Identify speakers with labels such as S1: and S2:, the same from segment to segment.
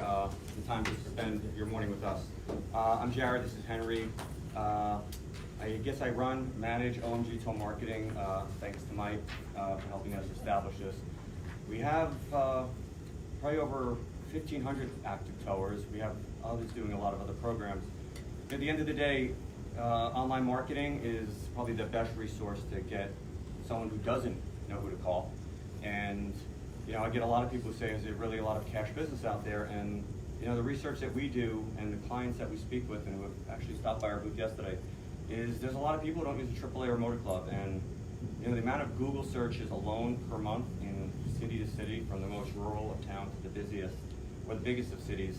S1: the time to spend your morning with us. I'm Jared, this is Henry. I guess I manage OMG12 Marketing, thanks to Mike for helping us establish this. We have probably over 1,500 active towers. We have others doing a lot of other programs. At the end of the day, online marketing is probably the best resource to get someone who doesn't know who to call. And I get a lot of people who say, is there really a lot of cash business out there? And the research that we do and the clients that we speak with, and who have actually stopped by our booth yesterday, is there's a lot of people who don't use a AAA or motor club. And the amount of Google searches alone per month in city to city, from the most rural of town to the busiest or the biggest of cities,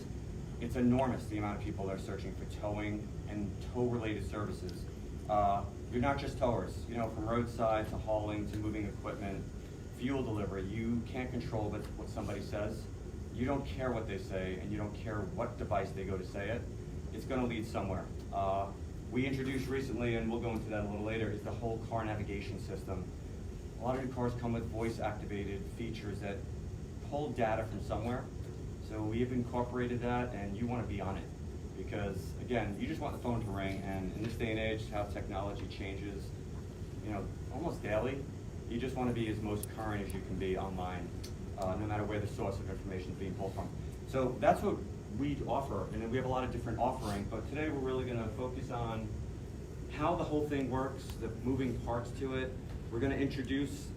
S1: it's enormous, the amount of people that are searching for towing and tow-related services. You're not just towers, from roadside to hauling to moving equipment, fuel delivery. You can't control what somebody says. You don't care what they say, and you don't care what device they go to say it. It's going to lead somewhere. We introduced recently, and we'll go into that a little later, is the whole car navigation system. A lot of new cars come with voice-activated features that pull data from somewhere. So we have incorporated that, and you want to be on it. Because, again, you just want the phone to ring, and in this day and age, how technology changes, almost daily, you just want to be as most current as you can be online, no matter where the source of information is being pulled from. So that's what we offer, and we have a lot of different offerings, but today we're really going to focus on how the whole thing works, the moving parts to it. We're going to introduce,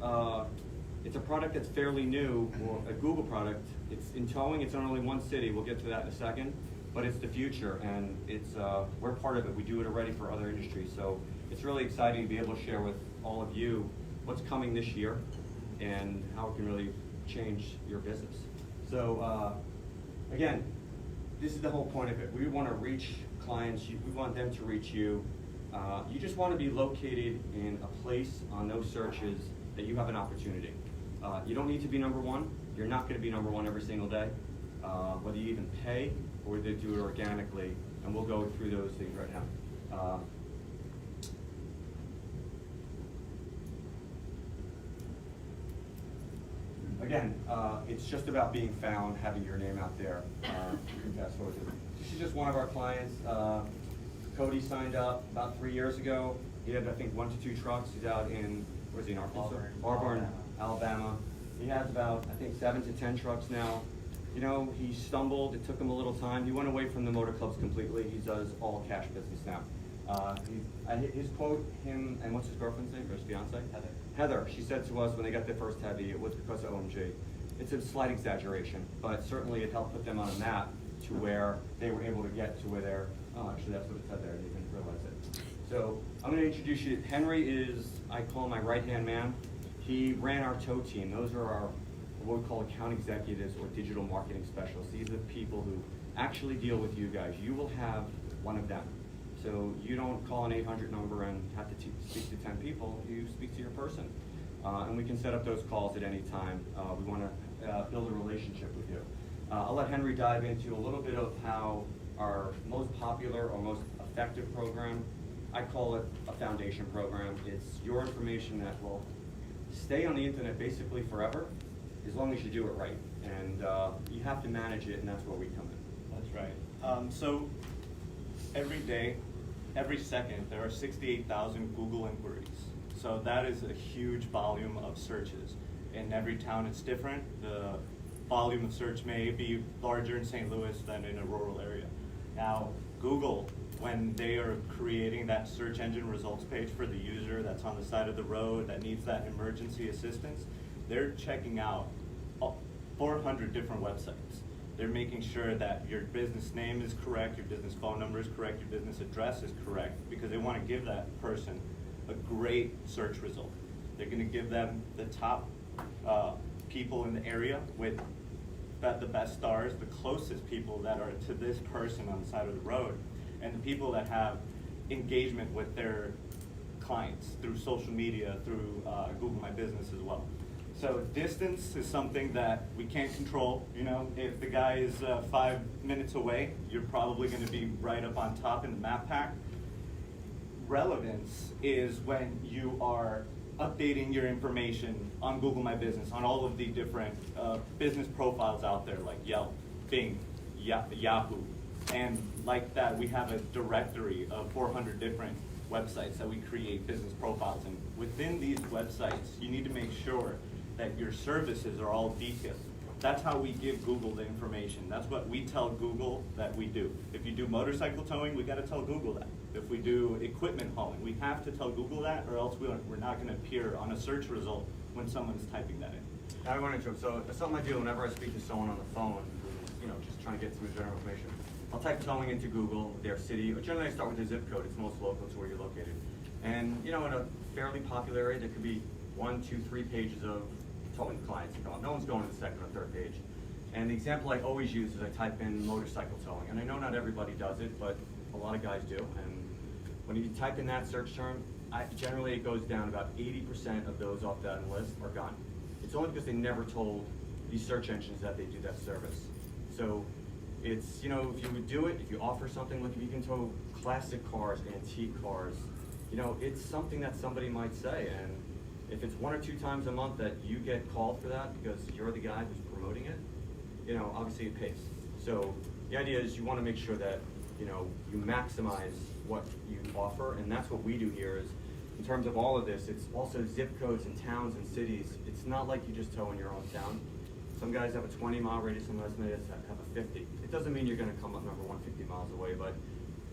S1: it's a product that's fairly new, or a Google product. It's in towing, it's in only one city, we'll get to that in a second, but it's the future, and we're part of it. We do it already for other industries, so it's really exciting to be able to share with all of you what's coming this year and how it can really change your business. So again, this is the whole point of it. We want to reach clients, we want them to reach you. You just want to be located in a place on those searches that you have an opportunity. You don't need to be number one. You're not going to be number one every single day, whether you even pay or whether you do it organically, and we'll go through those things right now. Again, it's just about being found, having your name out there. This is just one of our clients. Cody signed up about 3 years ago. He had, I think, 1 to 2 trucks. He's out in, where's he, in Arkansas? Auburn, Alabama. He has about, I think, 7 to 10 trucks now. He stumbled. It took him a little time. He went away from the motor clubs completely. He does all cash business now. His quote, him, and what's his girlfriend's name, or his fiance? Heather, she said to us when they got their first heavy, it was because of OMG. It's a slight exaggeration, but certainly it helped put them on a map to where they were able to get to where they're, actually that's what it said there, I didn't even realize it. So I'm going to introduce you. Henry is, I call him my right-hand man. He ran our tow team. Those are our, what we call account executives or digital marketing specialists. These are the people who actually deal with you guys. You will have one of them. So you don't call an 800 number and have to speak to 10 people, you speak to your person. And we can set up those calls at any time. We want to build a relationship with you. I'll let Henry dive into a little bit of how our most popular or most effective program, I call it a foundation program. It's your information that will stay on the internet basically forever, as long as you do it right. And you have to manage it, and that's where we come in.
S2: That's right. So every day, every second, there are 68,000 Google inquiries. So that is a huge volume of searches. In every town it's different. The volume of search may be larger in St. Louis than in a rural area. Now, Google, when they are creating that search engine results page for the user that's on the side of the road that needs that emergency assistance, they're checking out 400 different websites. They're making sure that your business name is correct, your business phone number is correct, your business address is correct, because they want to give that person a great search result. They're going to give them the top people in the area with the best stars, the closest people that are to this person on the side of the road, and the people that have engagement with their clients through social media, through Google My Business as well. So distance is something that we can't control. If the guy is 5 minutes away, you're probably going to be right up on top in the map pack. Relevance is when you are updating your information on Google My Business, on all of the different business profiles out there like Yelp, Bing, Yahoo. And like that, we have a directory of 400 different websites that we create business profiles in. Within these websites, you need to make sure that your services are all detailed. That's how we give Google the information. That's what we tell Google that we do. If you do motorcycle towing, we got to tell Google that. If we do equipment hauling, we have to tell Google that, or else we're not going to appear on a search result when someone's typing that in.
S1: I want to interrupt. So something I do whenever I speak to someone on the phone, you know, just trying to get some general information, I'll type towing into Google, their city, or generally I start with their zip code. It's most local to where you're located. And you know, in a fairly popular area, there could be 1, 2, 3 pages of towing clients. No one's going to the second or third page. And the example I always use is I type in motorcycle towing. And I know not everybody does it, but a lot of guys do. And when you type in that search term, generally it goes down. About 80% of those off that list are gone. It's only because they never told these search engines that they do that service. So it's, you know, if you would do it, if you offer something, like if you can tow classic cars, antique cars, you know, it's something that somebody might say. And if it's 1 or 2 times a month that you get called for that because you're the guy who's promoting it, you know, obviously it pays. So the idea is you want to make sure that, you know, you maximize what you offer, and that's what we do here is, in terms of all of this, it's also zip codes and towns and cities. It's not like you just tow in your own town. Some guys have a 20-mile radius, some estimators have a 50. It doesn't mean you're going to come up number 150 miles away, but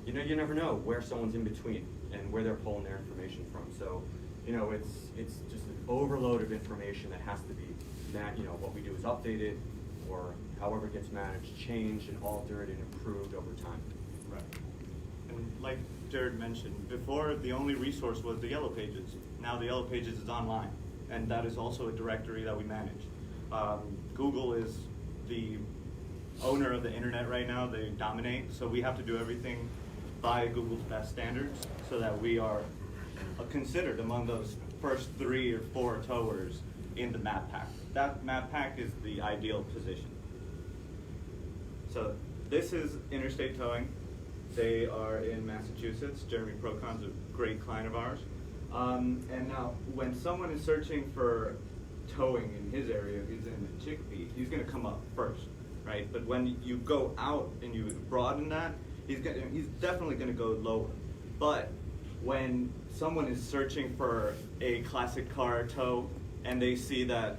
S1: you know, you never know where someone's in between and where they're pulling their information from. So, you know, it's just an overload of information that has to be, you know, what we do is updated, or however it gets managed, changed and altered and improved over time.
S2: Right. And like Jared mentioned, before the only resource was the Yellow Pages. Now the Yellow Pages is online, and that is also a directory that we manage. Google is the owner of the internet right now. They dominate, so we have to do everything by Google's best standards so that we are considered among those first 3 or 4 towers in the map pack. That map pack is the ideal position. So this is Interstate Towing. They are in Massachusetts. Jeremy Procon's a great client of ours. And now when someone is searching for towing in his area, he's in Chicopee, he's gonna come up first, right? But when you go out and you broaden that, he's definitely gonna go lower. But when someone is searching for a classic car tow and they see that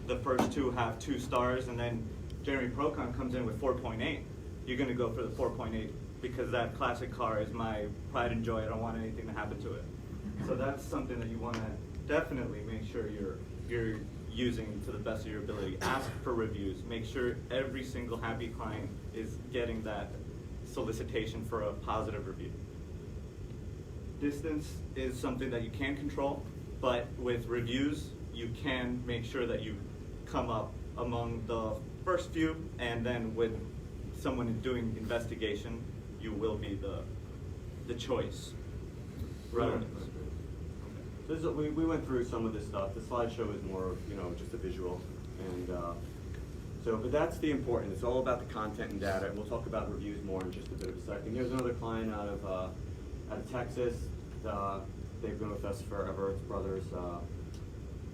S2: the first 2 have 2 stars and then Jeremy Procon comes in with 4.8, you're gonna go for the 4.8 because that classic car is my pride and joy. I don't want anything to happen to it. So that's something that you wanna definitely make sure you're using to the best of your ability. Ask for reviews. Make sure every single happy client is getting that solicitation for a positive review. Distance is something that you can control, but with reviews, you can make sure that you come up among the first few, and then when someone is doing investigation, you will be the choice.
S1: Right. We went through some of this stuff. The slideshow is more, you know, just a visual, and but that's the important. It's all about the content and data. And we'll talk about reviews more in just a bit of a second. Here's another client out of Texas. They've been with us forever. It's brothers.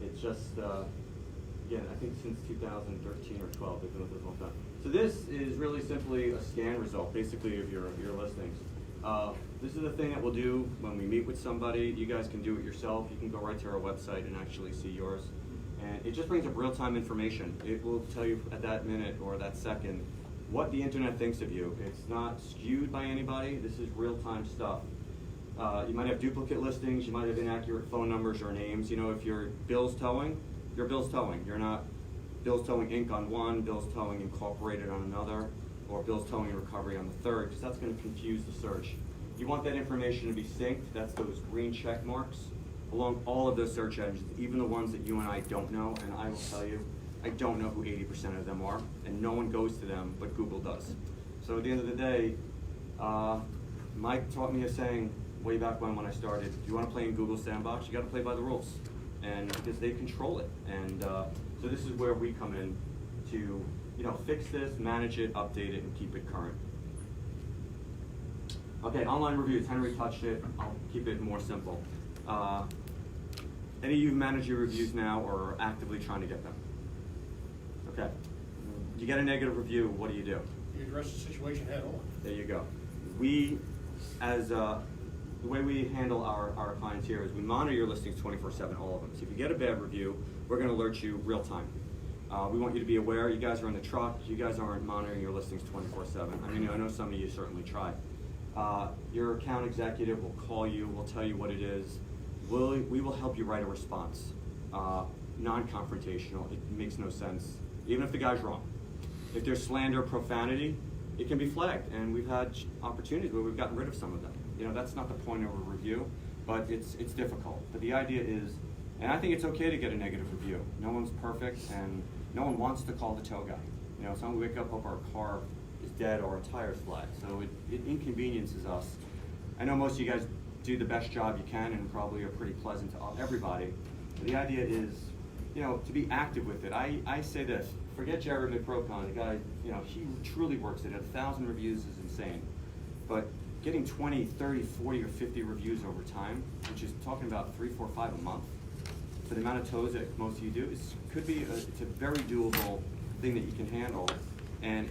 S1: It's just again, I think since 2013 or 12, they've been with us all the time. So this is really simply a scan result, basically, of your listings. This is the thing that we'll do when we meet with somebody. You guys can do it yourself. You can go right to our website and actually see yours. And it just brings up real-time information. It will tell you at that minute or that second what the internet thinks of you. It's not skewed by anybody. This is real-time stuff. You might have duplicate listings. You might have inaccurate phone numbers or names. You know, if you're Bill's Towing, you're Bill's Towing. You're not Bill's Towing Inc. on one, Bill's Towing Incorporated on another, or Bill's Towing and Recovery on the third, because that's going to confuse the search. You want that information to be synced. That's those green check marks along all of those search engines, even the ones that you and I don't know. And I will tell you, I don't know who 80% of them are, and no one goes to them, but Google does. So at the end of the day, Mike taught me a saying way back when I started: if you want to play in Google Sandbox, you got to play by the rules, and because they control it. And so this is where we come in to, you know, fix this, manage it, update it, and keep it current. Okay, online reviews. Henry touched it. I'll keep it more simple. Any of you manage your reviews now or are actively trying to get them? Okay. You get a negative review, what do?
S3: you address the situation head on.
S1: There you go. We, as the way we handle our clients here is we monitor your listings 24/7, all of them. So if you get a bad review, we're going to alert you real time. We want you to be aware. You guys are in the truck. You guys aren't monitoring your listings 24/7. I mean, I know some of you certainly try. Your account executive will call you. Will tell you what it is. We will help you write a response. Non-confrontational. It makes no sense, even if the guy's wrong. If there's slander, profanity, it can be flagged, and we've had opportunities where we've gotten rid of some of them. You know, that's not the point of a review, but it's difficult. But the idea is, and I think it's okay to get a negative review. No one's perfect, and no one wants to call the tow guy. You know, someone wake up our car is dead or a tire's flat, so it inconveniences us. I know most of you guys do the best job you can and probably are pretty pleasant to everybody. But the idea is, you know, to be active with it. I say this, forget Jared McProcon, the guy, you know, he truly works it. 1,000 reviews is insane. But getting 20, 30, 40, or 50 reviews over time, which is talking about 3, 4, 5 a month, for the amount of tows that most of you do, it's a very doable thing that you can handle. And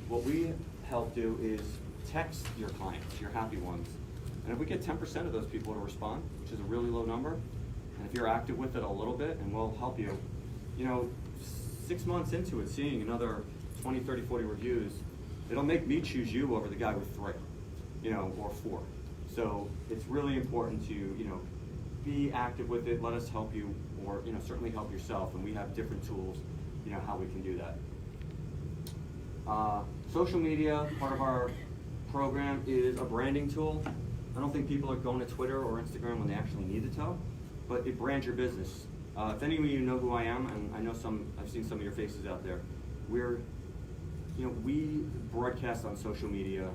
S1: what we help do is text your clients, your happy ones. And if we get 10% of those people to respond, which is a really low number, and if you're active with it a little bit, and we'll help you, you know, 6 months into it, seeing another 20, 30, 40 reviews, it'll make me choose you over the guy with 3, you know, or 4. So it's really important to, you know, be active with it. Let us help you, or, you know, certainly help yourself. And we have different tools, you know, how we can do that. Social media, part of our program, is a branding tool. I don't think people are going to Twitter or Instagram when they actually need the tow, but it brands your business. If any of you know who I am, and I know I've seen some of your faces out there, we broadcast on social media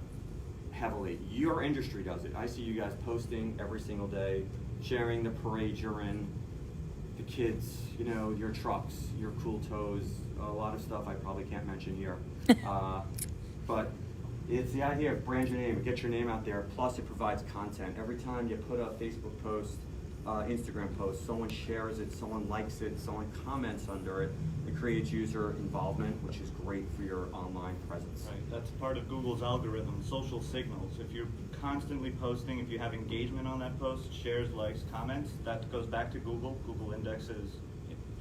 S1: heavily. Your industry does it. I see you guys posting every single day, sharing the parades you're in, the kids, you know, your trucks, your cool tows, a lot of stuff I probably can't mention here. But it's the idea of brand your name, get your name out there, plus it provides content. Every time you put a Facebook post, Instagram post, someone shares it, someone likes it, someone comments under it, it creates user involvement, which is great for your online presence.
S2: Right, that's part of Google's algorithm, social signals. If you're constantly posting, if you have engagement on that post, shares, likes, comments, that goes back to Google. Google indexes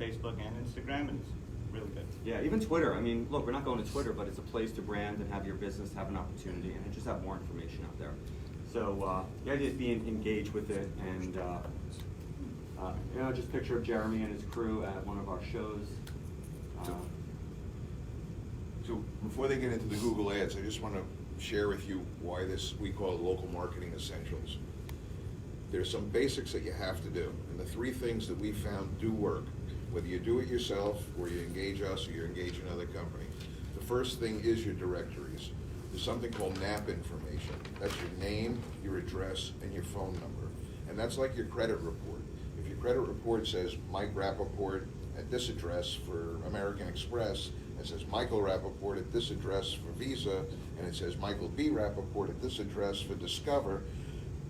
S2: Facebook and Instagram, and it's really good.
S1: Yeah, even Twitter. I mean, look, we're not going to Twitter, but it's a place to brand and have your business have an opportunity and just have more information out there. So the idea is being engaged with it, and you know, just picture of Jeremy and his crew at one of our shows.
S4: So before they get into the Google ads, I just want to share with you why we call it local marketing essentials. There's some basics that you have to do, and the 3 things that we found do work, whether you do it yourself or you engage us or you engage another company. The first thing is your directories. There's something called NAP information. That's your name, your address, and your phone number. And that's like your credit report. If your credit report says Mike Rappaport at this address for American Express, it says Michael Rappaport at this address for Visa, and it says Michael B. Rappaport at this address for Discover,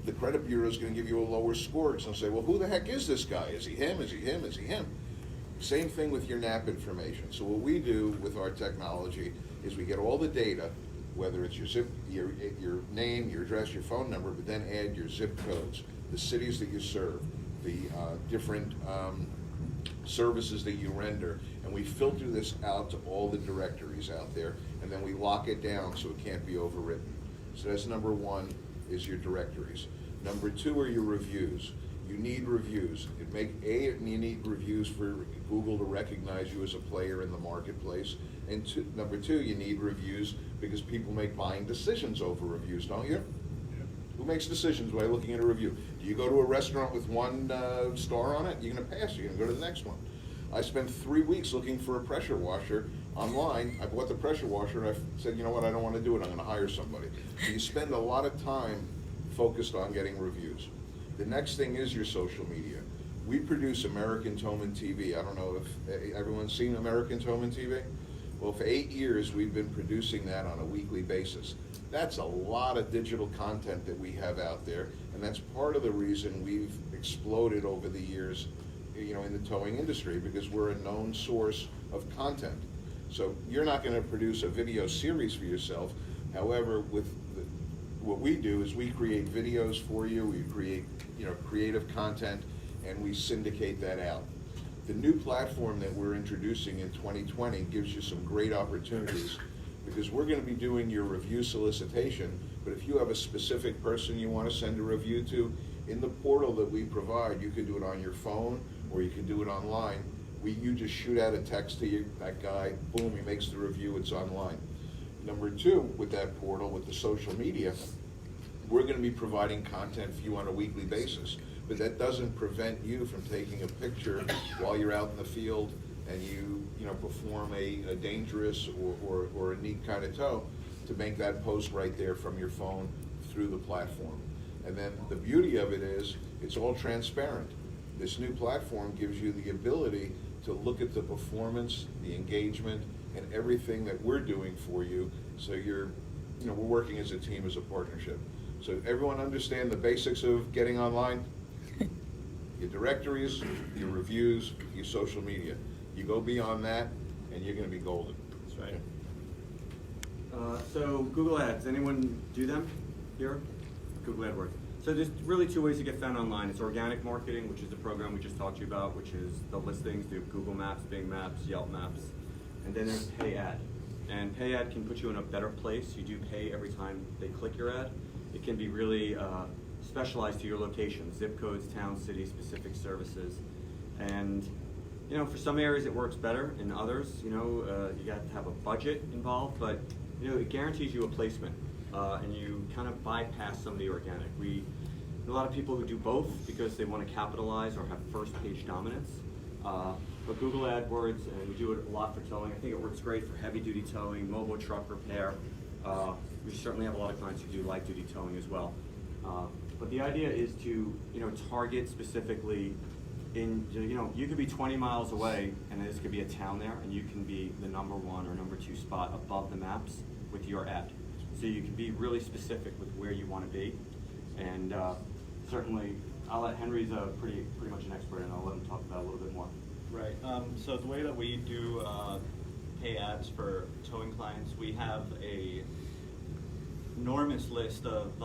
S4: the credit bureau is going to give you a lower score. It's going to say, well, who the heck is this guy? Is he him? Is he him? Is he him? Same thing with your NAP information. So what we do with our technology is we get all the data, whether it's your name, your address, your phone number, but then add your zip codes, the cities that you serve, the different services that you render, and we filter this out to all the directories out there, and then we lock it down so it can't be overwritten. So that's number 1, is your directories. Number 2 are your reviews. You need reviews. You need reviews for Google to recognize you as a player in the marketplace. And number 2, you need reviews because people make buying decisions over reviews, don't you?
S3: Yeah.
S4: Who makes decisions by looking at a review? Do you go to a restaurant with 1 star on it? You're going to pass. You're going to go to the next one. I spent 3 weeks looking for a pressure washer online. I bought the pressure washer and I said, you know what, I don't want to do it. I'm going to hire somebody. So you spend a lot of time focused on getting reviews. The next thing is your social media. We produce American Towman TV. I don't know if everyone's seen American Towman TV. Well, for 8 years, we've been producing that on a weekly basis. That's a lot of digital content that we have out there, and that's part of the reason we've exploded over the years, you know, in the towing industry, because we're a known source of content. So you're not gonna produce a video series for yourself. However, what we do is we create videos for you, we create, creative content, and we syndicate that out. The new platform that we're introducing in 2020 gives you some great opportunities, because we're gonna be doing your review solicitation, but if you have a specific person you wanna send a review to, in the portal that we provide, you can do it on your phone, or you can do it online. You just shoot out a text to that guy, boom, he makes the review, it's online. Number two, with that portal, with the social media, we're gonna be providing content for you on a weekly basis. But that doesn't prevent you from taking a picture while you're out in the field and you perform a dangerous or a neat kind of tow, to make that post right there from your phone through the platform. And then the beauty of it is, it's all transparent. This new platform gives you the ability to look at the performance, the engagement, and everything that we're doing for you. So we're working as a team, as a partnership. So everyone understand the basics of getting online? Your directories, your reviews, your social media. You go beyond that, and you're gonna be golden.
S1: That's right. So Google Ads, anyone do them here? Google AdWords. So there's really two ways to get found online. It's organic marketing, which is the program we just talked to you about, which is the listings through Google Maps, Bing Maps, Yelp Maps. And then there's pay ad. And pay ad can put you in a better place. You do pay every time they click your ad. It can be really specialized to your location, zip codes, town, city, specific services. And for some areas it works better. In others, you got to have a budget involved, but it guarantees you a placement. And you kind of bypass some of the organic. A lot of people who do both because they want to capitalize or have first page dominance. But Google AdWords, and we do it a lot for towing. I think it works great for heavy duty towing, mobile truck repair. We certainly have a lot of clients who do light duty towing as well. But the idea is to target specifically you could be 20 miles away and this could be a town there, and you can be the #1 or #2 spot above the maps with your ad. So you can be really specific with where you want to be. And certainly, I'll let Henry's pretty much an expert, and I'll let him talk about it a little bit more.
S2: Right. So the way that we do pay ads for towing clients, we have a enormous list of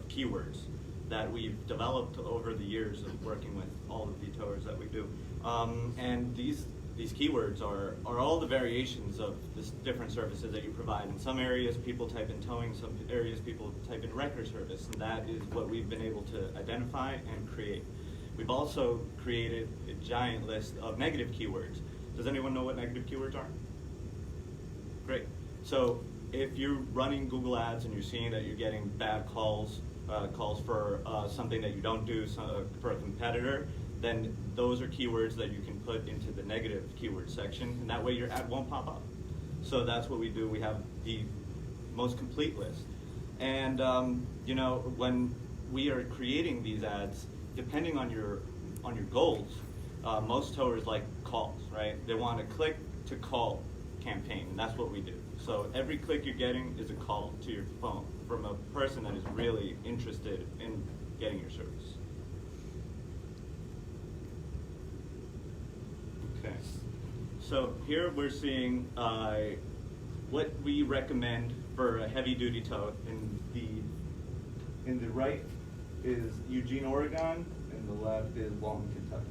S2: keywords that we've developed over the years of working with all of the towers that we do. And these keywords are all the variations of the different services that you provide. In some areas, people type in towing, some areas people type in record service, and that is what we've been able to identify and create. We've also created a giant list of negative keywords. Does anyone know what negative keywords are? Great. So if you're running Google Ads and you're seeing that you're getting bad calls for something that you don't do for a competitor, then those are keywords that you can put into the negative keyword section, and that way your ad won't pop up. So that's what we do. We have the most complete list. And when we are creating these ads, depending on your goals, most towers like calls, right? They want a click to call campaign, and that's what we do. So every click you're getting is a call to your phone from a person that is really interested in getting your service. Okay, so here we're seeing what we recommend for a heavy-duty tow. In the right is Eugene, Oregon, and the left is Walton, Kentucky.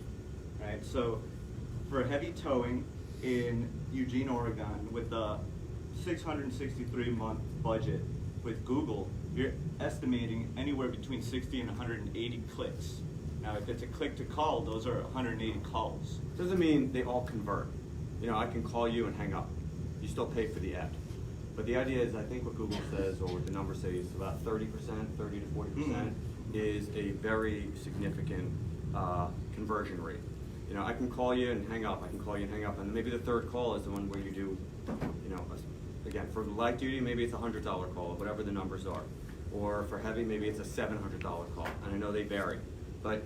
S2: Right. So for heavy towing in Eugene, Oregon, with a 663-month budget with Google, you're estimating anywhere between 60 and 180 clicks. Now, if it's a click to call, those are 180 calls.
S1: Doesn't mean they all convert. I can call you and hang up. You still pay for the ad. But the idea is, I think what Google says, or what the numbers say, is about 30%, 30 to 40% is a very significant conversion rate. I can call you and hang up. I can call you and hang up, and maybe the third call is the one where you do, again, for light duty, maybe it's a $100 call, whatever the numbers are. Or for heavy, maybe it's a $700 call, and I know they vary. But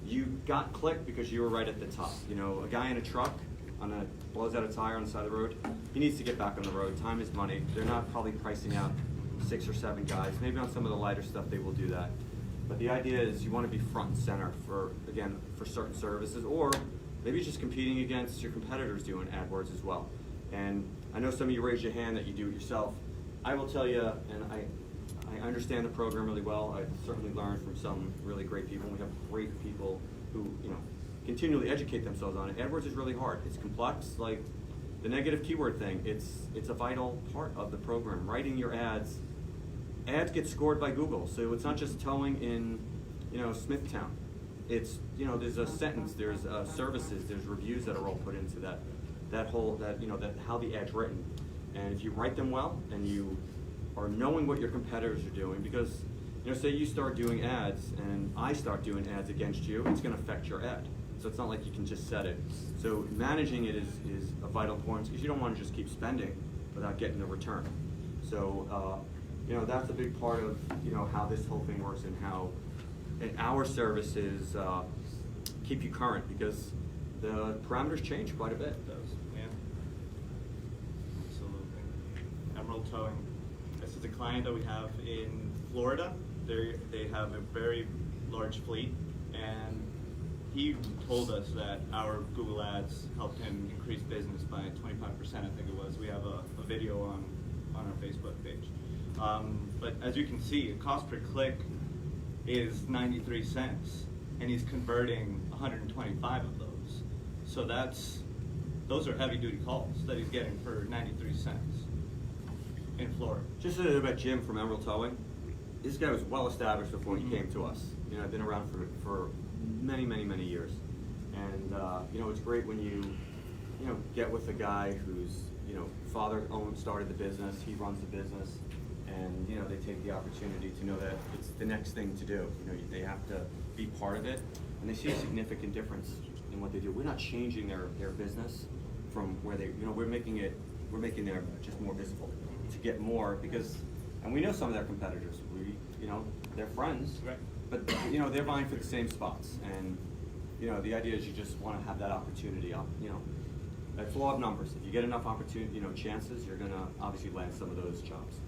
S1: you got clicked because you were right at the top. A guy in a truck blows out a tire on the side of the road, he needs to get back on the road. Time is money. They're not probably pricing out 6 or 7 guys. Maybe on some of the lighter stuff they will do that. But the idea is you want to be front and center for certain services, or maybe just competing against your competitors doing AdWords as well. And I know some of you raised your hand that you do it yourself. I will tell you, and I understand the program really well. I've certainly learned from some really great people. We have great people who, continually educate themselves on it. AdWords is really hard. It's complex, like the negative keyword thing. It's a vital part of the program. Writing your ads get scored by Google, so it's not just towing in, Smithtown. It's, there's a sentence, there's services, there's reviews that are all put into that how the ad's written. And if you write them well and you are knowing what your competitors are doing, because, say you start doing ads and I start doing ads against you, it's going to affect your ad. So it's not like you can just set it. So managing it is a vital point, because you don't want to just keep spending without getting a return. So, that's a big part of, how this whole thing works, and how our services keep you current, because the parameters change quite a bit.
S2: It does, yeah. Absolutely. Emerald Towing. This is a client that we have in Florida. They have a very large fleet, and he told us that our Google ads helped him increase business by 25%, I think it was. We have a video on our Facebook page. But as you can see, the cost per click is 93 cents, and he's converting 125 of those. So those are heavy duty calls that he's getting for 93 cents in Florida.
S1: Just a little about Jim from Emerald Towing. This guy was well established before he came to us. I've been around for many, many, many years. And it's great when you get with a guy whose father started the business, he runs the business, and they take the opportunity to know that it's the next thing to do. They have to be part of it, and they see a significant difference in what they do. We're not changing their business from where they, we're making them just more visible to get more, because, and we know some of their competitors. They're friends,
S2: Right.
S1: but they're vying for the same spots, and the idea is you just want to have that opportunity. It's law of numbers. If you get enough opportunity, chances, you're gonna obviously land some of those jobs.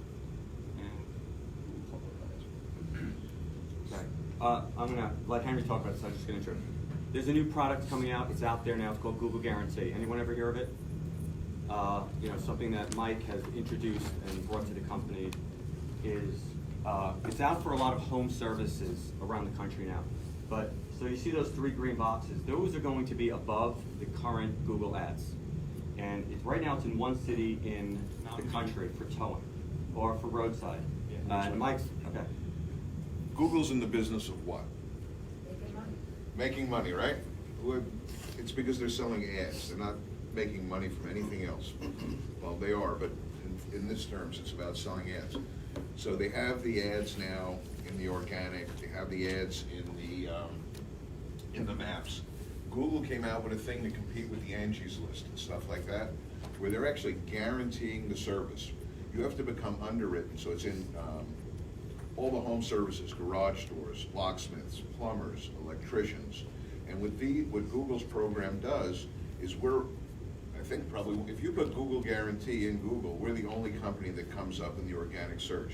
S1: Okay. I'm gonna let Henry talk about this. I'm just gonna intro. There's a new product coming out. It's out there now. It's called Google Guarantee. Anyone ever hear of it? Something that Mike has introduced and brought to the company is it's out for a lot of home services around the country now. But so you see those 3 green boxes. Those are going to be above the current Google ads, and right now it's in one city in the country for towing or for roadside.
S2: Yeah.
S1: And Mike's okay.
S4: Google's in the business of what? Making money, right? It's because they're selling ads. They're not making money from anything else. Well, they are, but in this terms, it's about selling ads. So they have the ads now in the organic. They have the ads in the maps. Google came out with a thing to compete with the Angie's List and stuff like that, where they're actually guaranteeing the service. You have to become underwritten, so it's in all the home services, garage doors, locksmiths, plumbers, electricians. And what Google's program does is I think probably, if you put Google Guarantee in Google, we're the only company that comes up in the organic search.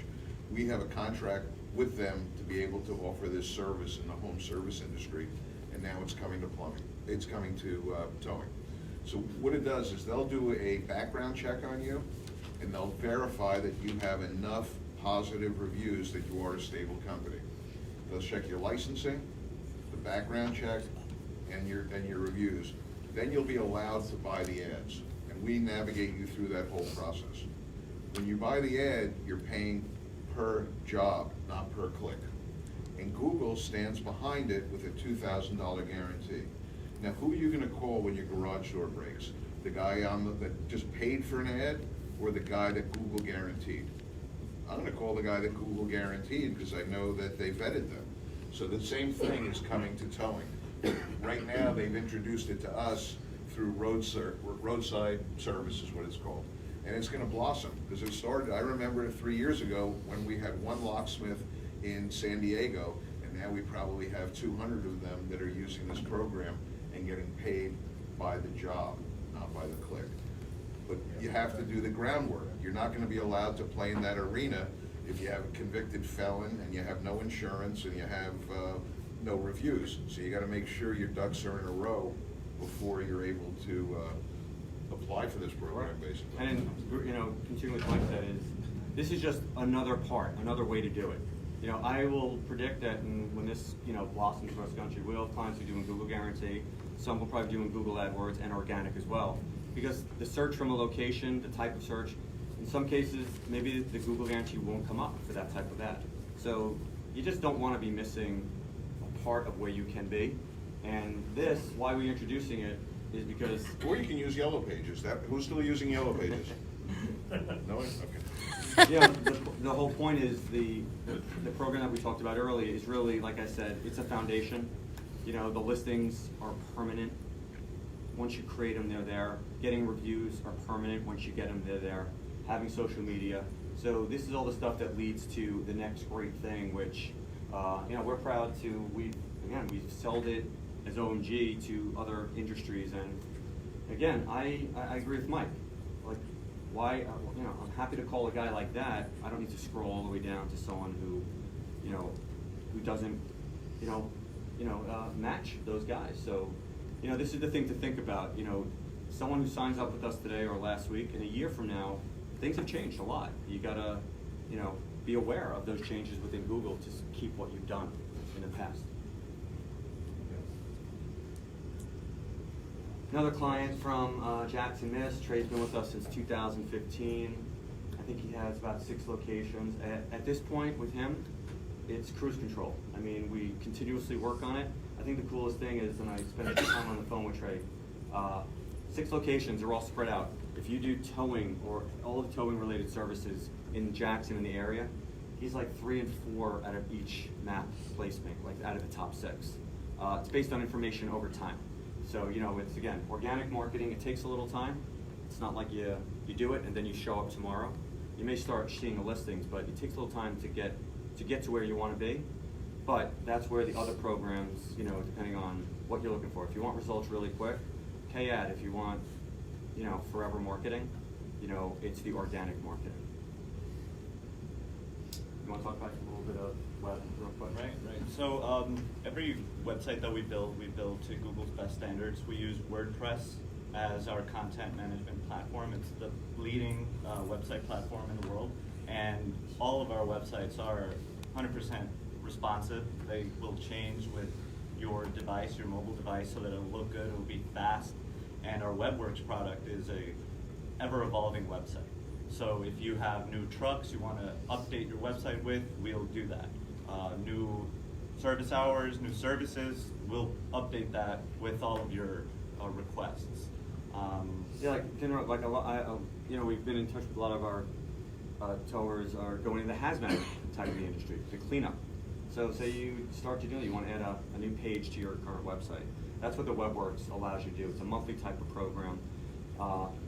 S4: We have a contract with them to be able to offer this service in the home service industry, and now it's coming to plumbing. It's coming to towing. So what it does is they'll do a background check on you, and they'll verify that you have enough positive reviews that you are a stable company. They'll check your licensing, the background check, and your reviews. Then you'll be allowed to buy the ads, and we navigate you through that whole process. When you buy the ad, you're paying per job, not per click. And Google stands behind it with a $2,000 guarantee. Now, who are you going to call when your garage door breaks? The guy that just paid for an ad, or the guy that Google guaranteed? I'm going to call the guy that Google guaranteed, because I know that they vetted them. So the same thing is coming to towing. Right now, they've introduced it to us through roadside service is what it's called. And it's going to blossom, because it started, I remember 3 years ago when we had one locksmith in San Diego, and now we probably have 200 of them that are using this program and getting paid by the job, not by the click. But you have to do the groundwork. You're not going to be allowed to play in that arena if you have a convicted felon and you have no insurance and you have no reviews. So you got to make sure your ducks are in a row before you're able to apply for this program, basically.
S1: And, continuing with what Mike said is, this is just another part, another way to do it. I will predict that when this, blossoms across the country, we'll have clients who are doing Google Guarantee. Some will probably be doing Google AdWords and organic as well. Because the search from a location, the type of search, in some cases, maybe the Google Guarantee won't come up for that type of ad. So you just don't want to be missing a part of where you can be. And this, why we're introducing it, is because...
S4: Or you can use Yellow Pages. Who's still using Yellow Pages? No one? Okay.
S1: The whole point is the program that we talked about earlier is really, like I said, it's a foundation. The listings are permanent. Once you create them, they're there. Getting reviews are permanent. Once you get them, they're there. Having social media. So this is all the stuff that leads to the next great thing, which we're proud to. We've sold it as OMG to other industries, and again, I agree with Mike. Like, why? I'm happy to call a guy like that. I don't need to scroll all the way down to someone who doesn't, match those guys. So, this is the thing to think about. Someone who signs up with us today or last week, in a year from now, things have changed a lot. You gotta, be aware of those changes within Google to keep what you've done in the past. Another client from Jackson, Miss. Trey's been with us since 2015. I think he has about 6 locations. At this point with him, it's cruise control. I mean, we continuously work on it. I think the coolest thing is, and I spent time on the phone with Trey, 6 locations are all spread out. If you do towing or all of the towing related services in Jackson in the area, he's like 3 and 4 out of each map placement, like out of the top 6. It's based on information over time. So, it's, again, organic marketing. It takes a little time. It's not like you do it and then you show up tomorrow. You may start seeing the listings, but it takes a little time to get to where you want to be. But that's where the other programs, depending on what you're looking for. If you want results really quick, K-Ad. If you want, forever marketing, it's the organic marketing. You want to talk about a little bit of web real quick?
S2: Right. So every website that we build to Google's best standards. We use WordPress as our content management platform. It's the leading website platform in the world, and all of our websites are 100% responsive. They will change with your device, your mobile device, so that it'll look good, it'll be fast. And our WebWorks product is a ever-evolving website. So if you have new trucks you want to update your website with, we'll do that. New service hours, new services, we'll update that with all of your requests.
S1: We've been in touch with a lot of our towers are going into the hazmat type of the industry, the cleanup. So say you start to do, you want to add a new page to your current website. That's what the WebWorks allows you to do. It's a monthly type of program.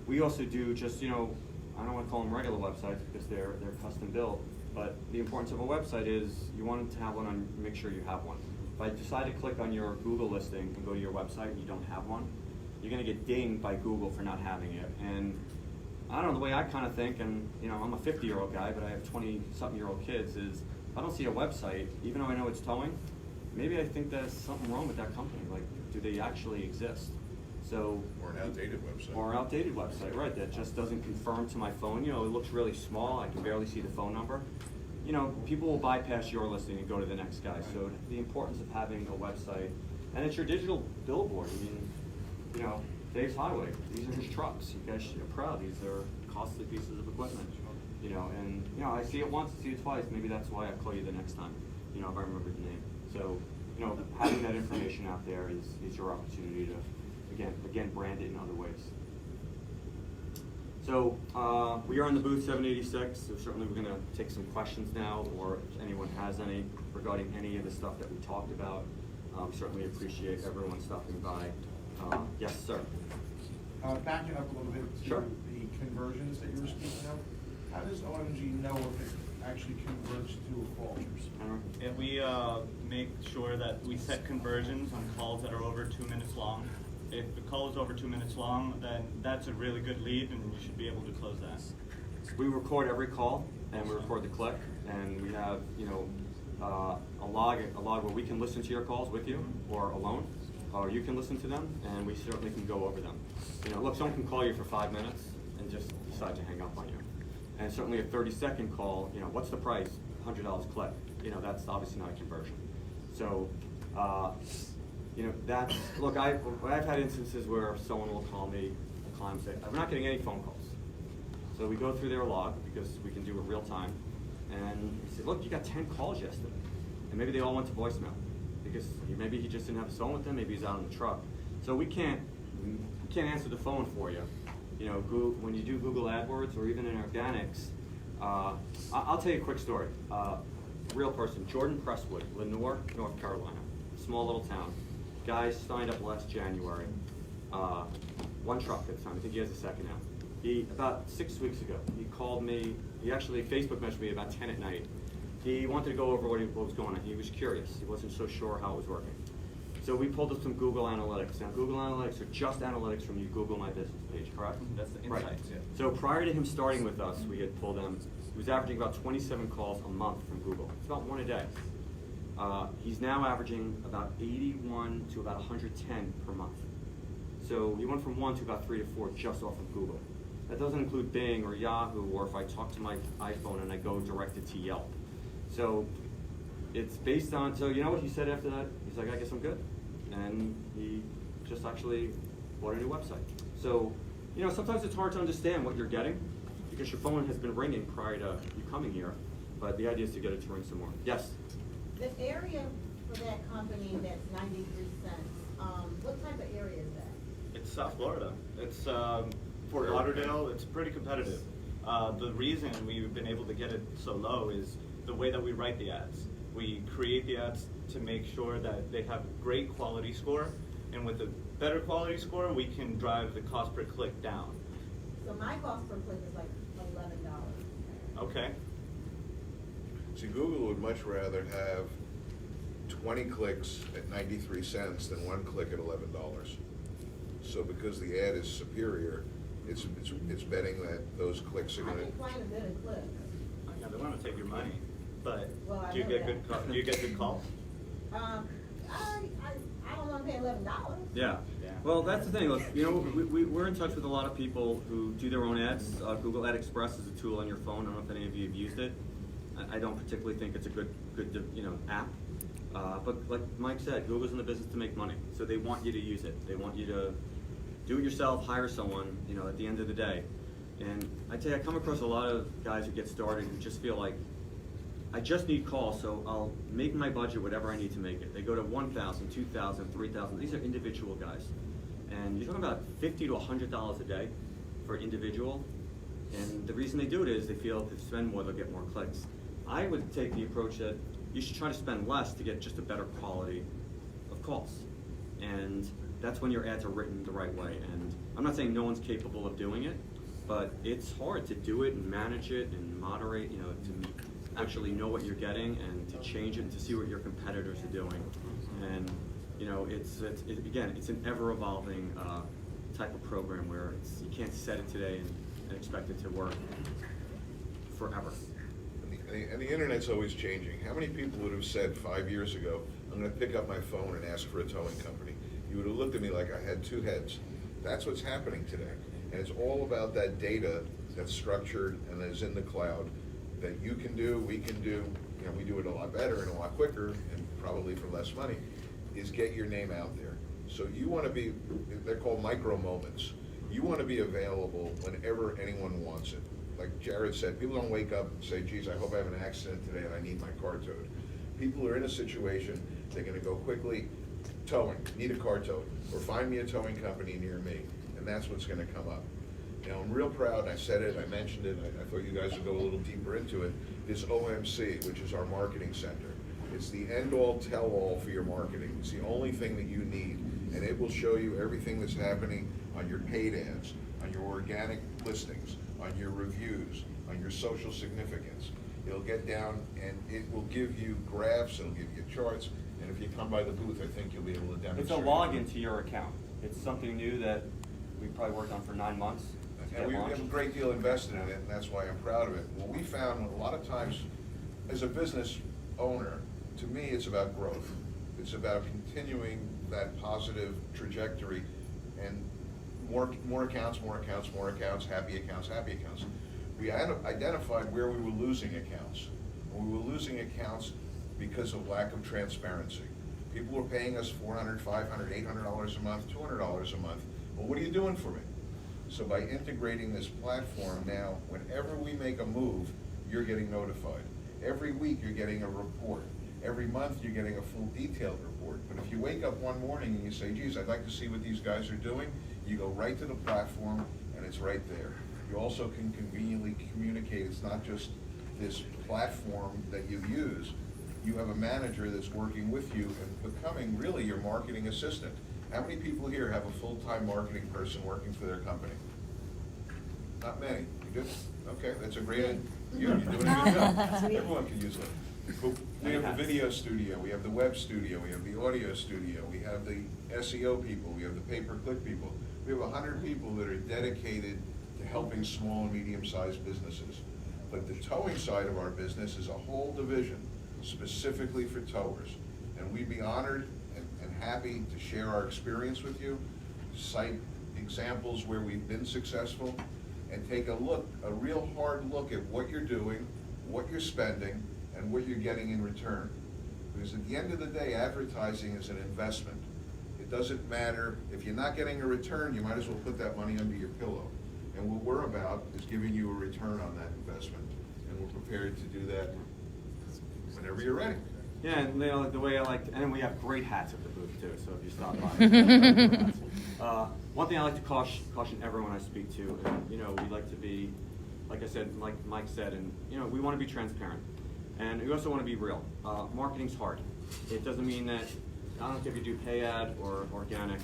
S1: We also do just, I don't want to call them regular websites because they're custom built, but the importance of a website is you want to have one and make sure you have one. If I decide to click on your Google listing and go to your website and you don't have one, you're going to get dinged by Google for not having it. And I don't know, the way I kind of think, and I'm a 50-year-old guy, but I have 20-something-year-old kids, is if I don't see a website, even though I know it's towing, maybe I think there's something wrong with that company. Like, do they actually exist? So,
S4: Or an outdated website.
S1: Or an outdated website, right, that just doesn't confirm to my phone. It looks really small, I can barely see the phone number. People will bypass your listing and go to the next guy. So the importance of having a website, and it's your digital billboard. I mean, Dave's Highway, these are his trucks. You guys should be proud. These are costly pieces of equipment. And I see it once, I see it twice. Maybe that's why I call you the next time, if I remember the name. So, having that information out there is your opportunity to, again, brand it in other ways. So, we are in the booth 786, so certainly we're going to take some questions now, or if anyone has any regarding any of the stuff that we talked about. We certainly appreciate everyone stopping by. Yes, sir.
S3: Backing up a little bit to
S1: Sure.
S3: the conversions that you were speaking of, how does OMG know if it actually converts to a call?
S2: Yeah, we make sure that we set conversions on calls that are over 2 minutes long. If the call is over 2 minutes long, then that's a really good lead, and you should be able to close that.
S1: We record every call, and we record the click, and we have a log where we can listen to your calls with you or alone. or you can listen to them, and we certainly can go over them. You know, look, someone can call you for 5 minutes and just decide to hang up on you. And certainly a 30-second call, you know, what's the price? $100 click. You know, that's obviously not a conversion. So, you know, that's, look, I've had instances where someone will call me, a client, and say, we're not getting any phone calls. So we go through their log, because we can do it real time, and we say, look, you got 10 calls yesterday. And maybe they all went to voicemail, because maybe he just didn't have his phone with him, maybe he's out in the truck. So we can't answer the phone for you. You know, when you do Google AdWords or even in organics, I'll tell you a quick story. Real person, Jordan Presswood, Lenoir, North Carolina, small little town. Guy signed up last January. One truck at the time. I think he has a second now. About 6 weeks ago, he called me. He actually Facebook messaged me about 10 at night. He wanted to go over what was going on. He was curious. He wasn't so sure how it was working. So we pulled up some Google Analytics. Now, Google Analytics are just analytics from you Google My Business page, correct?
S2: That's the
S1: Right.
S2: insights, yeah.
S1: So prior to him starting with us, we had pulled him. He was averaging about 27 calls a month from Google. It's about one a day. He's now averaging about 81 to about 110 per month. So he went from 1 to about 3 to 4 just off of Google. That doesn't include Bing or Yahoo, or if I talk to my iPhone and I go directed to Yelp. So it's based on, so you know what he said after that? He's like, I guess I'm good. And he just actually bought a new website. So, you know, sometimes it's hard to understand what you're getting because your phone has been ringing prior to you coming here, but the idea is to get it to ring some more. Yes?
S5: The area for that company that's 93 cents, what type of area is that?
S2: It's South Florida. It's Fort Lauderdale. It's pretty competitive. The reason we've been able to get it so low is the way that we write the ads. We create the ads to make sure that they have a great quality score, and with a better quality score, we can drive the cost per click down.
S5: So my cost per click is like $11.
S2: Okay.
S4: See, Google would much rather have 20 clicks at 93 cents than 1 click at $11. So because the ad is superior, it's betting that those clicks are
S5: I
S4: going
S5: get quite a bit of clicks.
S2: Yeah, they want to take your money, but
S5: Well, I
S2: do you
S5: know
S2: get
S5: that.
S2: do you get good calls?
S5: I don't want to pay $11.
S1: Yeah.
S2: Yeah.
S1: Well, that's the thing. Look, you know, we're in touch with a lot of people who do their own ads. Google Ad Express is a tool on your phone. I don't know if any of you have used it. I don't particularly think it's a good you know, app. But like Mike said, Google's in the business to make money, so they want you to use it. They want you to do it yourself, hire someone, you know, at the end of the day. And I tell you, I come across a lot of guys who get started who just feel like, I just need calls, so I'll make my budget whatever I need to make it. They go to 1,000, 2,000, 3,000. These are individual guys. And you're talking about $50 to $100 a day for an individual. And the reason they do it is they feel if they spend more, they'll get more clicks. I would take the approach that you should try to spend less to get just a better quality of calls. And that's when your ads are written the right way. And I'm not saying no one's capable of doing it, but it's hard to do it and manage it and moderate, you know, to actually know what you're getting and to change it and to see what your competitors are doing. And, you know, again, it's an ever-evolving type of program where you can't set it today and expect it to work forever.
S4: And the internet's always changing. How many people would have said 5 years ago, I'm going to pick up my phone and ask for a towing company? You would have looked at me like I had two heads. That's what's happening today. And it's all about that data that's structured and that is in the cloud that you can do, we can do, you know, we do it a lot better and a lot quicker and probably for less money, is get your name out there. So you want to be, they're called micro moments. You want to be available whenever anyone wants it. Like Jared said, people don't wake up and say, geez, I hope I have an accident today and I need my car towed. People are in a situation, they're going to go quickly, towing, need a car towed, or find me a towing company near me, and that's what's going to come up. You know, I'm real proud, I said it, I mentioned it, I thought you guys would go a little deeper into it, is OMC, which is our marketing center. It's the end-all, tell-all for your marketing. It's the only thing that you need, and it will show you everything that's happening on your paid ads, on your organic listings, on your reviews, on your social significance. It'll get down and it will give you graphs, it'll give you charts, and if you come by the booth, I think you'll be able to demonstrate.
S1: It's a login to your account. It's something new that we probably worked on for 9 months.
S4: And we have a great deal invested in it, and that's why I'm proud of it. What we found a lot of times, as a business owner, to me, it's about growth. It's about continuing that positive trajectory and more accounts, happy accounts. We identified where we were losing accounts. And we were losing accounts because of lack of transparency. People were paying us $400, $500, $800 a month, $200 a month. Well, what are you doing for me? So by integrating this platform now, whenever we make a move, you're getting notified. Every week you're getting a report. Every month you're getting a full detailed report. But if you wake up one morning and you say, geez, I'd like to see what these guys are doing, you go right to the platform and it's right there. You also can conveniently communicate. It's not just this platform that you use. You have a manager that's working with you and becoming really your marketing assistant. How many people here have a full-time marketing person working for their company? Not many. You do? Okay, that's a great, you're doing a good job. Everyone can use it. But we have the video studio, we have the web studio, we have the audio studio, we have the SEO people, we have the pay-per-click people. We have 100 people that are dedicated to helping small and medium-sized businesses. But the towing side of our business is a whole division specifically for towers. And we'd be honored and happy to share our experience with you, cite examples where we've been successful, and take a real hard look at what you're doing, what you're spending, and what you're getting in return. Because at the end of the day, advertising is an investment. It doesn't matter, if you're not getting a return, you might as well put that money under your pillow. And what we're about is giving you a return on that investment. And we're prepared to do that whenever you're ready.
S1: Yeah, and the way I like to, and we have great hats at the booth too, so if you stop by. One thing I like to caution everyone I speak to, and, we like to be, like I said, like Mike said, and we want to be transparent. And we also want to be real. Marketing's hard. It doesn't mean that, I don't know if you do pay ad or organic,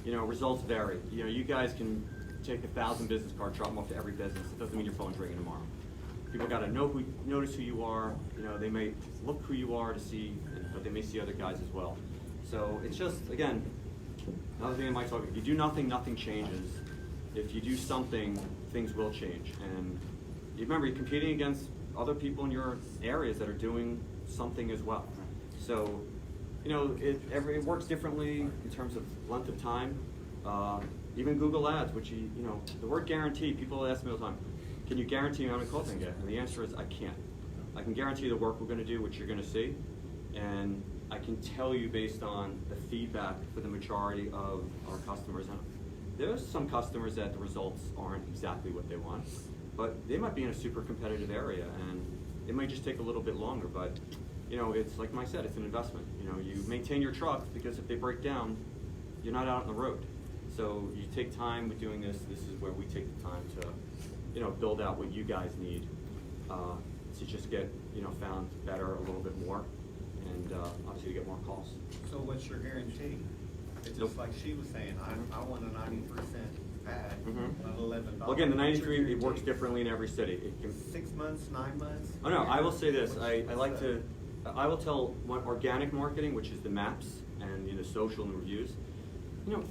S1: results vary. You guys can take 1,000 business cards, drop them off to every business. It doesn't mean your phone's ringing tomorrow. People got to notice who you are. They may look who you are to see, but they may see other guys as well. So it's just, again, another thing I might talk about. If you do nothing, nothing changes. If you do something, things will change. And you remember, you're competing against other people in your areas that are doing something as well. So, it works differently in terms of length of time. Even Google Ads, which the word guarantee, people ask me all the time, can you guarantee me how many calls I can get? And the answer is I can't. I can guarantee the work we're going to do, which you're going to see, and I can tell you based on the feedback for the majority of our customers. And there's some customers that the results aren't exactly what they want, but they might be in a super competitive area, and it might just take a little bit longer. But it's like Mike said, it's an investment. You maintain your trucks because if they break down, you're not out on the road. So you take time with doing this. This is where we take the time to build out what you guys need to just get, found better a little bit more, and obviously to get more calls.
S6: So what's your guarantee? It's just like she was saying, I want a 90% pad, not $11.
S1: Well, again, the 93, it works differently in every city. It can,
S6: 6 months, 9 months?
S1: Oh no, I will say this, I will tell what organic marketing, which is the maps and the social and reviews,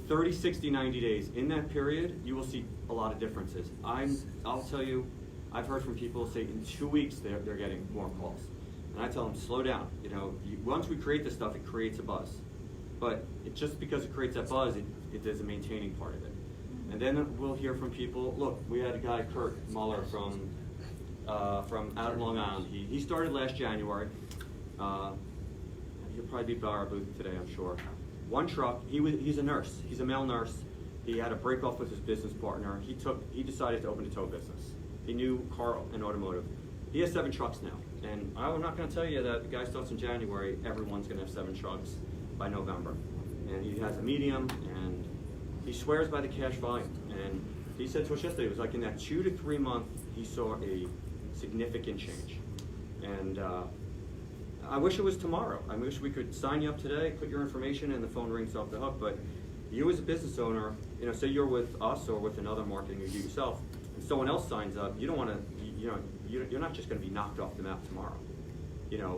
S1: 30, 60, 90 days. In that period, you will see a lot of differences. I'll tell you, I've heard from people say in 2 weeks they're getting more calls. And I tell them, slow down. Once we create this stuff, it creates a buzz. But just because it creates that buzz, it does a maintaining part of it. And then we'll hear from people. Look, we had a guy, Kurt Muller, from out in Long Island. He started last January. He'll probably be by our booth today, I'm sure. One truck. He's a nurse. He's a male nurse. He had a break off with his business partner. He decided to open a tow business. He knew car and automotive. He has 7 trucks now. And I'm not going to tell you that the guy starts in January. Everyone's going to have 7 trucks by November. And he has a medium, and he swears by the cash volume. And he said to us yesterday, it was like in that 2 to 3 month, he saw a significant change. And I wish it was tomorrow. I wish we could sign you up today, put your information, and the phone rings off the hook. But you as a business owner, say you're with us or with another marketing you do yourself, and someone else signs up, you don't want to, you're not just going to be knocked off the map tomorrow.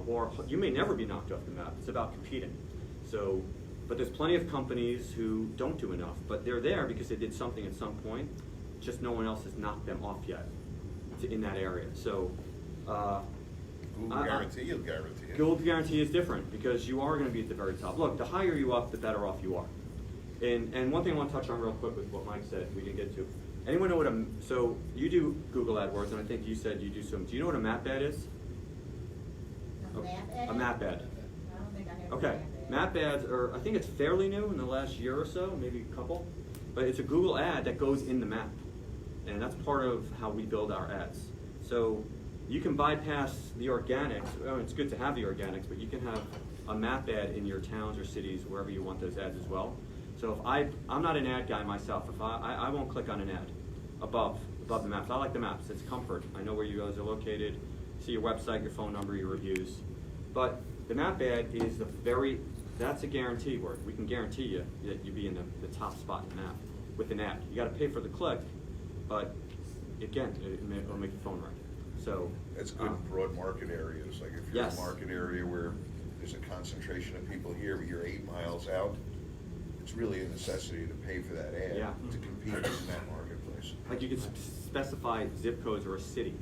S1: Or you may never be knocked off the map. It's about competing. So, but there's plenty of companies who don't do enough, but they're there because they did something at some point. Just no one else has knocked them off yet in that area. So,
S4: Google guarantee, you'll guarantee it.
S1: Google guarantee is different because you are going to be at the very top. Look, the higher you up, the better off you are. And one thing I want to touch on real quick with what Mike said, we didn't get to. Anyone know what so you do Google AdWords, and I think you said you do some. Do you know what a map ad is?
S5: A map ad?
S1: A map ad.
S5: I don't think I have.
S1: Okay, map ads are, I think it's fairly new in the last year or so, maybe a couple, but it's a Google ad that goes in the map. And that's part of how we build our ads. So you can bypass the organics. Well, it's good to have the organics, but you can have a map ad in your towns or cities, wherever you want those ads as well. So if I'm not an ad guy myself. If I won't click on an ad above the maps. I like the maps. It's comfort. I know where you guys are located, see your website, your phone number, your reviews. But the map ad is that's a guarantee word. We can guarantee you that you'll be in the top spot in the map with an ad. You got to pay for the click, but again, it'll make the phone ring. So
S4: That's good in broad market areas, like if you're in
S1: Yes.
S4: a market area where there's a concentration of people here, but you're 8 miles out, it's really a necessity to pay for that ad
S1: Yeah.
S4: to compete in that marketplace.
S1: like you could specify zip codes or a city.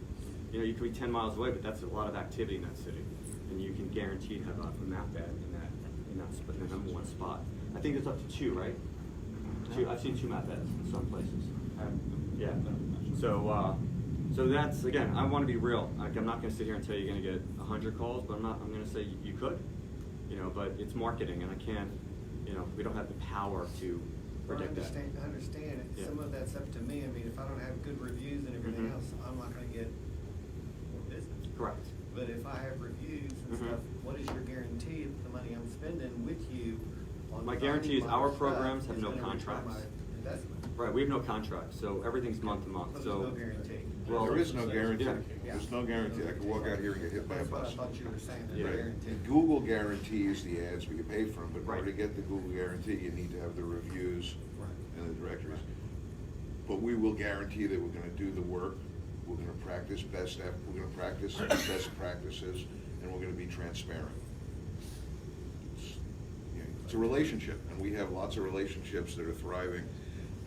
S1: You know, you could be 10 miles away, but that's a lot of activity in that city, and you can guarantee to have a map ad in the number one spot. I think it's up to 2, right? 2. I've seen 2 map ads in some places. Yeah. So that's, again, I want to be real. Like, I'm not going to sit here and tell you you're going to get 100 calls, but I'm going to say you could. You know, but it's marketing, and I can't. You know, we don't have the power to predict that.
S6: I understand it.
S1: Yeah.
S6: Some of that's up to me. I mean, if I don't have good reviews and everything
S1: Mhm.
S6: else, I'm not gonna get more business.
S1: Correct.
S6: But if I have reviews and
S1: Mhm.
S6: stuff, what is your guarantee that the money I'm spending with you on
S1: My
S6: finding
S1: guarantee is
S6: my
S1: our
S6: stuff
S1: programs have
S6: is
S1: no
S6: gonna return
S1: contracts.
S6: my investment?
S1: Right, we have no contract, so everything's month to month.
S6: There's
S1: So
S6: no guarantee.
S1: Well,
S4: There is no guarantee.
S1: Yeah.
S4: There's no guarantee. I could walk out here and get hit by a
S6: That's what I
S4: bus.
S6: thought you were saying, there's
S1: Yeah.
S6: no
S4: Right.
S6: guarantee.
S4: And Google guarantees the ads we get paid from, but in
S1: Right.
S4: order to get the Google guarantee, you need to have the reviews
S6: Right.
S4: and the directories. But we will guarantee that we're gonna do the work, we're gonna practice best practices, and we're gonna be transparent. It's a relationship, and we have lots of relationships that are thriving,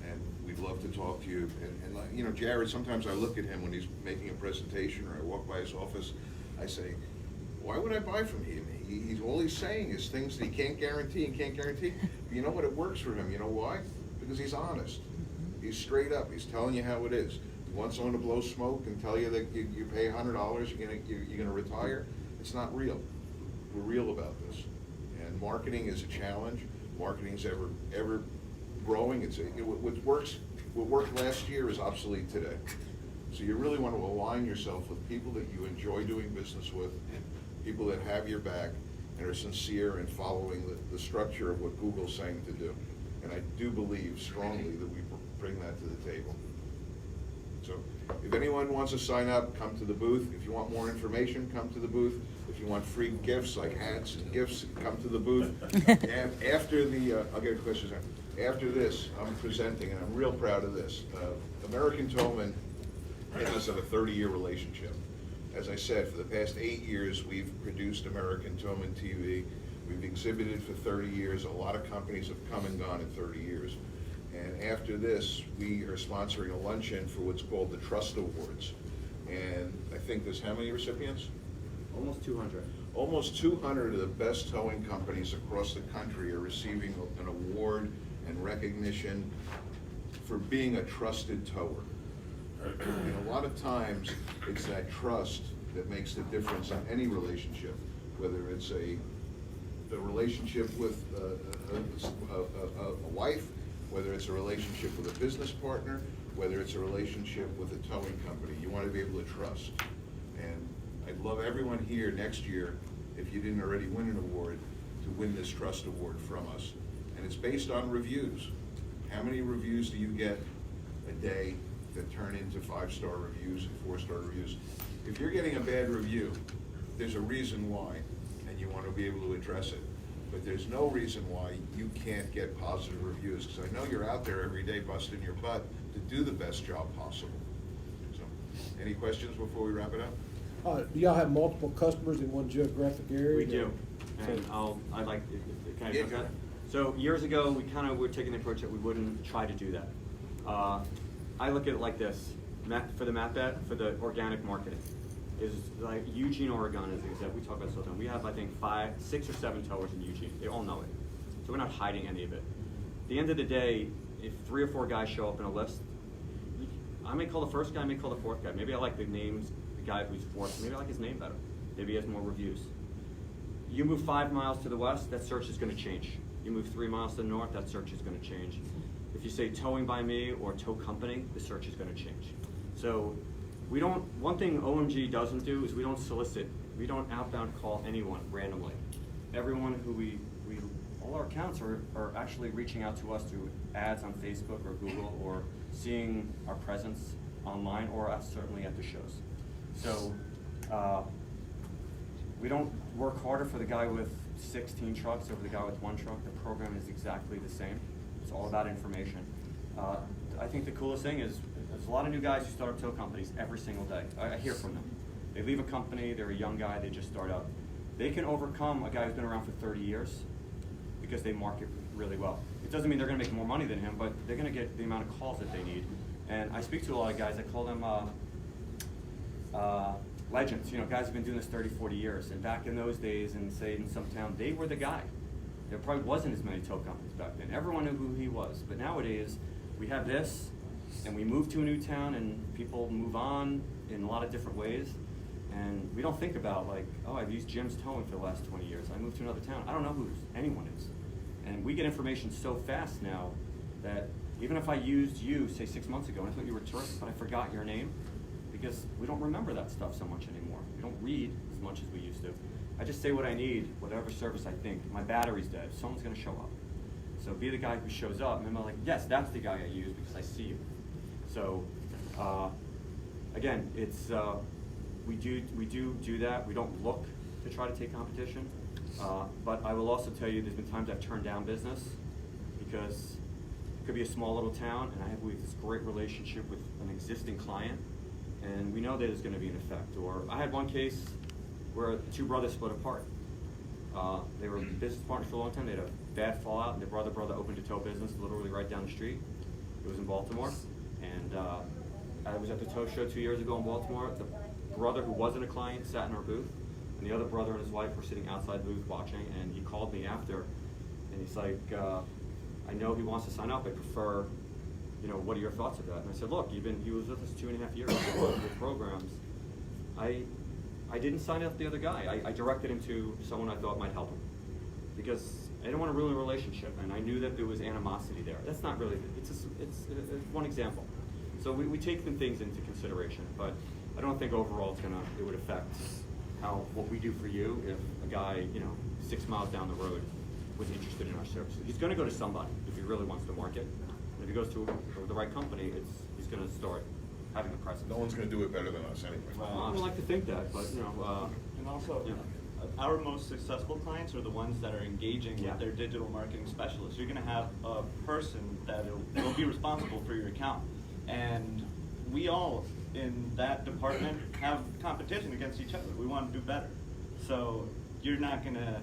S4: and we'd love to talk to you. And like, you know, Jared, sometimes I look at him when he's making a presentation, or I walk by his office, I say, why would I buy from him? He's all he's saying is things that he can't guarantee and can't guarantee. But you know what? It works for him. You know why? Because he's honest. He's straight up. He's telling you how it is. You want someone to blow smoke and tell you that you pay $100, you're gonna retire? It's not real. We're real about this. And marketing is a challenge. Marketing's ever growing. What worked last year is obsolete today. So you really want to align yourself with people that you enjoy doing business with, people that have your back and are sincere in following the structure of what Google's saying to do. And I do believe strongly that we bring that to the table. So if anyone wants to sign up, come to the booth. If you want more information, come to the booth. If you want free gifts like hats and gifts, come to the booth. And after I'll get a question. After this, I'm presenting, and I'm real proud of this. American Towman and us have a 30-year relationship. As I said, for the past 8 years, we've produced American Towman TV. We've exhibited for 30 years. A lot of companies have come and gone in 30 years. And after this, we are sponsoring a luncheon for what's called the Trust Awards. And I think there's how many recipients?
S1: almost 200.
S4: Almost 200 of the best towing companies across the country are receiving an award and recognition for being a trusted tower. And a lot of times, it's that trust that makes the difference in any relationship, whether it's a relationship with a wife, whether it's a relationship with a business partner, whether it's a relationship with a towing company. You want to be able to trust. And I'd love everyone here next year, if you didn't already win an award, to win this Trust Award from us. And it's based on reviews. How many reviews do you get a day that turn into 5-star reviews and 4-star reviews? If you're getting a bad review, there's a reason why, and you want to be able to address it. But there's no reason why you can't get positive reviews, because I know you're out there every day busting your butt to do the best job possible. So, any questions before we wrap it up?
S7: Do y'all have multiple customers in one geographic area?
S1: We do, and I'd like, can I
S4: Yeah.
S1: take that? So years ago, we kind of were taking the approach that we wouldn't try to do that. I look at it like this, for the map ad, for the organic marketing. is like Eugene, Oregon is the example. We talk about this all the time. We have, I think, 6 or 7 towers in Eugene. They all know it. So we're not hiding any of it. At the end of the day, if 3 or 4 guys show up in a list, I may call the first guy, I may call the fourth guy. Maybe I like the names, the guy who's fourth. Maybe I like his name better. Maybe he has more reviews. You move 5 miles to the west, that search is going to change. You move 3 miles to the north, that search is going to change. If you say towing by me or tow company, the search is going to change. So we don't, one thing OMG doesn't do is we don't solicit, we don't outbound call anyone randomly. Everyone who all our accounts are actually reaching out to us through ads on Facebook or Google or seeing our presence online or certainly at the shows. So we don't work harder for the guy with 16 trucks over the guy with 1 truck. The program is exactly the same. It's all about information. I think the coolest thing is there's a lot of new guys who start up tow companies every single day. I hear from them. They leave a company, they're a young guy, they just start up. They can overcome a guy who's been around for 30 years because they market really well. It doesn't mean they're gonna make more money than him, but they're gonna get the amount of calls that they need. And I speak to a lot of guys, I call them legends, you know, guys who've been doing this 30, 40 years. And back in those days, in say in some town, they were the guy. There probably wasn't as many tow companies back then. Everyone knew who he was. But nowadays, we have this, and we move to a new town, and people move on in a lot of different ways. And we don't think about like, oh, I've used Jim's Towing for the last 20 years. I moved to another town. I don't know who anyone is. And we get information so fast now that even if I used you, say 6 months ago, and I thought you were terrific, but I forgot your name, because we don't remember that stuff so much anymore. We don't read as much as we used to. I just say what I need, whatever service I think. My battery's dead, someone's gonna show up. So be the guy who shows up, and I'm like, yes, that's the guy I use because I see you. So again, it's we do that. We don't look to try to take competition, but I will also tell you there's been times I've turned down business because it could be a small little town, and I have this great relationship with an existing client, and we know that there's going to be an effect. Or I had one case where 2 brothers split apart. They were business partners for a long time. They had a bad fallout, and their brother opened a tow business literally right down the street. It was in Baltimore, and I was at the tow show 2 years ago in Baltimore. The brother who wasn't a client sat in our booth, and the other brother and his wife were sitting outside the booth watching, and he called me after, and he's like, I know he wants to sign up, I prefer, you know, what are your thoughts of that? And I said, look, he was with us 2.5 years with programs. I didn't sign up the other guy. I directed him to someone I thought might help him because I didn't want to ruin a relationship, and I knew that there was animosity there. That's not really, it's one example. So we take some things into consideration, but I don't think overall it would affect what we do for you if a guy, you know, 6 miles down the road was interested in our services. He's going to go to somebody if he really wants to market. And if he goes to the right company, he's going to start having a presence.
S4: No one's gonna do it better than us anyway.
S1: I would like to think that, but you know.
S2: And also,
S1: yeah.
S2: Our most successful clients are the ones that are engaging
S1: Yeah.
S2: with their digital marketing specialist. You're going to have a person that will be responsible for your account. And we all in that department have competition against each other. We want to do better. So you're not going to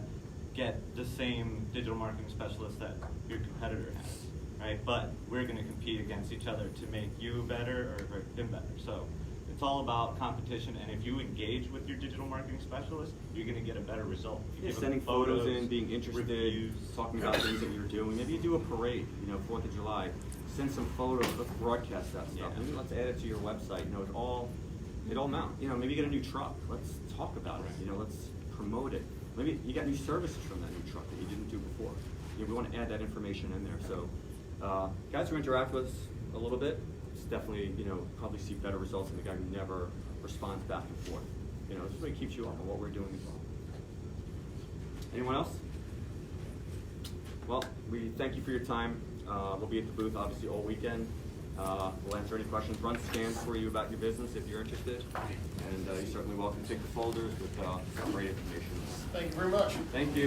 S2: get the same digital marketing specialist that your competitor has, right? But we're going to compete against each other to make you better or him better. So it's all about competition, and if you engage with your digital marketing specialist, you're going to get a better result. If you give them
S1: Sending photos in, being interested,
S2: reviews,
S1: talking about things that you're doing. Maybe you do a parade, you know, 4th of July. Send some photos, let's broadcast that stuff.
S2: Yeah.
S1: Maybe let's add it to your website. You know, it all mounts. You know, maybe you get a new truck. Let's talk about it. You know, let's promote it. Maybe you got new services from that new truck that you didn't do before. You know, we want to add that information in there. So guys who interact with us a little bit, definitely, you know, probably see better results than the guy who never responds back and forth. You know, this really keeps you up on what we're doing as well. Anyone else? Well, we thank you for your time. We'll be at the booth obviously all weekend. We'll answer any questions, run scans for you about your business if you're interested. And you're certainly welcome to take the folders with some great information.
S3: Thank you very much.
S1: Thank you.